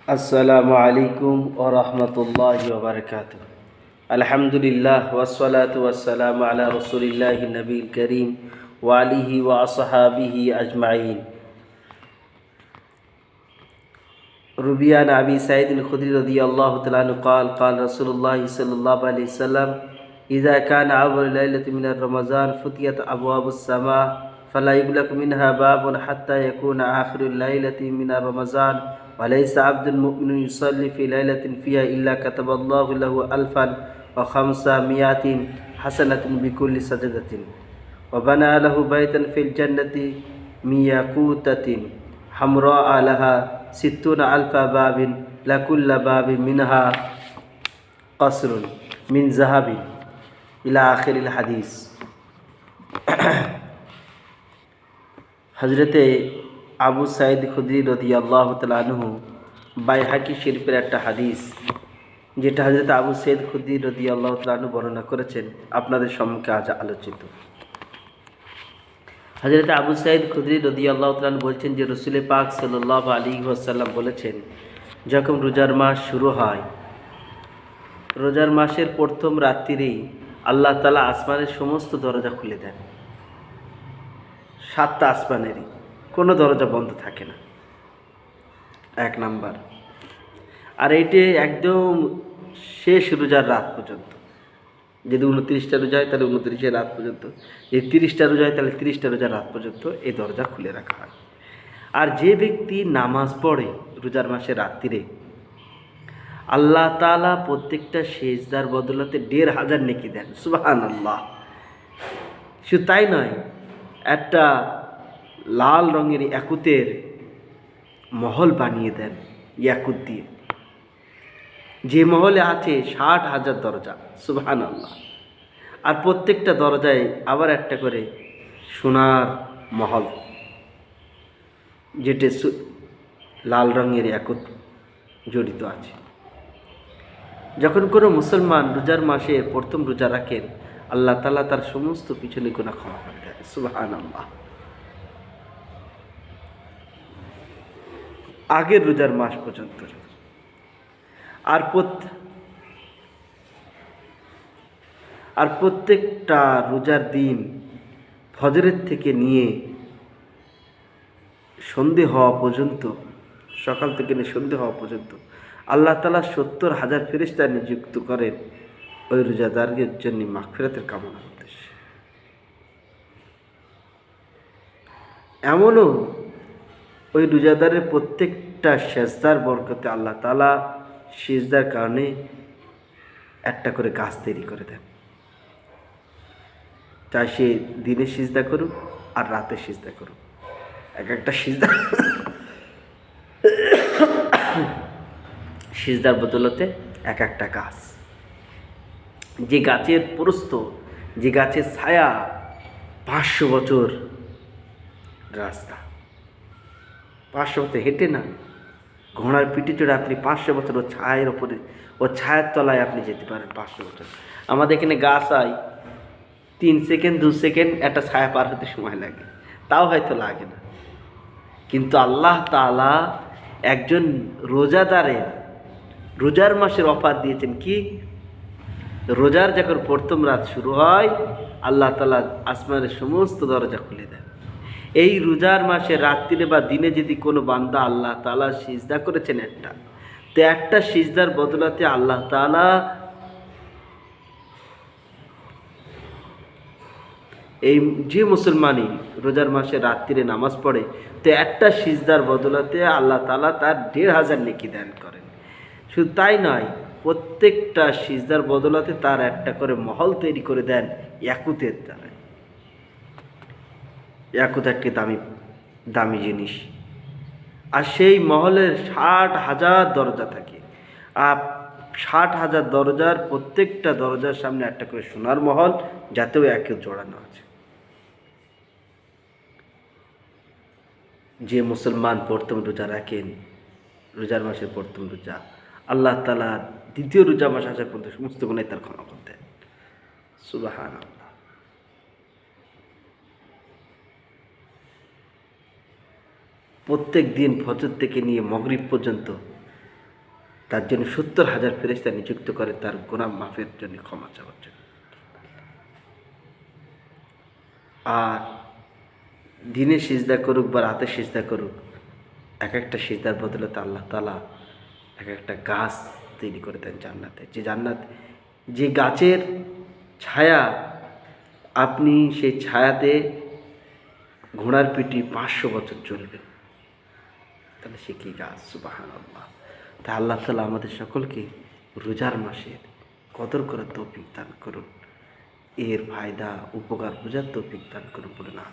আসসালামু আলাইকুম ওয়া রাহমাতুল্লাহি ওয়া বারাকাতুহু। আলহামদুলিল্লাহ ওয়াসসালাতু ওয়াসসালামু আলা রাসূলিল্লাহি নবীল করিম ওয়া আলিহি ওয়া আসহাবিহি আজমাইন। রুবিয়ান আবি সাঈদ আল-খুদরি রাদিয়াল্লাহু তাআলা আনহু قال قال رسول الله صلى الله عليه وسلم إذا كان أول ليلة من رمضان فتحت أبواب السماء فلا يغلق منها باب حتى يكون آخر الليلة من رمضان وليس عبد مؤمن يصلي في ليلة فيها إلا كتب الله له 1500 حسنة بكل سجدة وبنى له بيتا في الجنة من ياقوتة حمراء لها 60,000 باب لكل باب منها قصر من ذهب إلى آخر الحديث। হজরতে আবু সাঈদ খুদরি রাদিয়াল্লাহু তাআলা আনহু বাইহাকি শরীফের একটা হাদিস, যেটা হজরতে আবু সাঈদ খুদরি রাদিয়াল্লাহু তাআলা আনহু বর্ণনা করেছেন, আপনাদের সম্মুখে আজ আলোচিত। হজরত আবু সাঈদ খুদরি রাদিয়াল্লাহু তাআলা আনহু বলছেন যে রাসূল পাক সাল্লাল্লাহু আলাইহি ওয়াসাল্লাম বলেছেন, যখন রোজার মাস শুরু হয়, রোজার মাসের প্রথম রাত্রিরেই আল্লাহ তাআলা আসমানের সমস্ত দরজা খুলে দেন। 7টা আসমানেরই কোনো দরজা বন্ধ থাকে না, এক নাম্বার। আর এইটি একদম শেষ রোজার রাত পর্যন্ত, যদি 29টা রোজা হয় তাহলে 29 রাত পর্যন্ত, যদি 30টা রোজা হয় তাহলে 30টা রোজার রাত পর্যন্ত এই দরজা খুলে রাখা হয়। আর যে ব্যক্তি নামাজ পড়ে রোজার মাসে রাত্রিরে, আল্লাহ তাআলা প্রত্যেকটা সেজদার বদলাতে 1,500 নেকি দেন। সুবহানাল্লাহ। শুধু তাই নয়, একটা লাল রঙের ইয়াকুতের মহল বানিয়ে দেন ইয়াকুত দিয়ে, যে মহলে আছে 60,000 দরজা। সুবহানাল্লাহ। আর প্রত্যেকটা দরজায় আবার একটা করে সোনার মহল, যেটা লাল রঙের ইয়াকুত জড়িত আছে। যখন কোনো মুসলমান রোজার মাসে প্রথম রোজা রাখেন, আল্লাহ তাআলা তার সমস্ত পিছনে গুনাহ ক্ষমা করে দেন। সুবহানাল্লাহ। আগের রোজার মাস পর্যন্ত। আর প্রত্যেকটা রোজার দিন ফজরের থেকে নিয়ে সন্ধে হওয়া পর্যন্ত, সকাল থেকে নিয়ে সন্ধে হওয়া পর্যন্ত আল্লাহ তাআলা 70,000 ফেরেশতা নিযুক্ত করেন ওই রোজাদারদের জন্য মাগফিরাতের কামনা উদ্দেশ্যে। এমনও ওই রোজাদারের প্রত্যেকটা সেজদার বরকতে আল্লাহ তাআলা সিজদার কারণে একটা করে গাছ তৈরি করে দেন, চাই সে দিনে সিজদা করুক আর রাতে সিজদা করুক, এক একটা সিজদার বদলতে এক একটা গাছ। যে গাছের প্রস্থ, যে গাছের ছায়া 500 বছর রাস্তা, 500 বছর হেঁটে না, ঘোড়ার পিঠে চড়ে আপনি 500 বছর ওর ছায়ের ওপরে, ওর ছায়ার তলায় আপনি যেতে পারেন 500 বছর। আমাদের এখানে গাছ হয় 3 সেকেন্ড 2 সেকেন্ড একটা ছায়া পার হতে সময় লাগে, তাও হয়তো লাগে না। কিন্তু আল্লাহ তাআলা একজন রোজাদারের রোজার মাসের অফার দিয়েছেন কি, রোজার যখন প্রথম রাত শুরু হয় আল্লাহ তাআলা আসমানের সমস্ত দরজা খুলে দেন। এই রোজার মাসে রাত্রিরে বা দিনে যদি কোনো বান্দা আল্লাহ তাআলা সিজদা করেছেন একটা, তো একটা সিজদার বদলাতে আল্লাহ তাআলা এই যে মুসলমানই রোজার মাসে রাত্রিরে নামাজ পড়ে, তো একটা সিজদার বদলাতে আল্লাহ তাআলা তার 1,500 নেকি দান করেন। শুধু তাই নয়, প্রত্যেকটা সিজদার বদলাতে তার একটা করে মহল তৈরি করে দেন ইয়াকুতের দ্বারা। ইয়াকুত একটি দামি জিনিস, আর সেই মহলের 60,000 দরজা থাকে। আর 60,000 দরজার প্রত্যেকটা দরজার সামনে একটা করে সোনার মহল, যাতেও একে জোড়ানো আছে। যে মুসলমান প্রথম রোজা রাখেন, রোজার মাসের প্রথম রোজা, আল্লাহ তাআলা দ্বিতীয় রোজা মাস আসা পর্যন্ত সমস্ত গুনাহ তার ক্ষমা করে দেন। সুবহানাল্লাহ। প্রত্যেক দিন ফজর থেকে নিয়ে মাগরিব পর্যন্ত তার জন্য 70,000 ফেরেশতা নিযুক্ত করে তার গুনাহ মাফের জন্য, ক্ষমা চাওয়ার জন্য। আর দিনে সিজদা করুক বা রাতে সিজদা করুক, এক একটা সিজদার বদলে আল্লাহ তাআলা এক একটা গাছ তৈরি করে দেন জান্নাতে। যে জান্নাত, যে গাছের ছায়া, আপনি সেই ছায়াতে ঘোড়ার পিঠে 500 বছর চলবেন, তাহলে সে কী গাছ! সুবহানাল্লাহ। তাই আল্লাহ তাআলা আমাদের সকলকে রোজার মাসের কদর করার তৌফিক দান করুন, এর ফায়দা উপকার বোঝার তৌফিক দান করুন বলে না।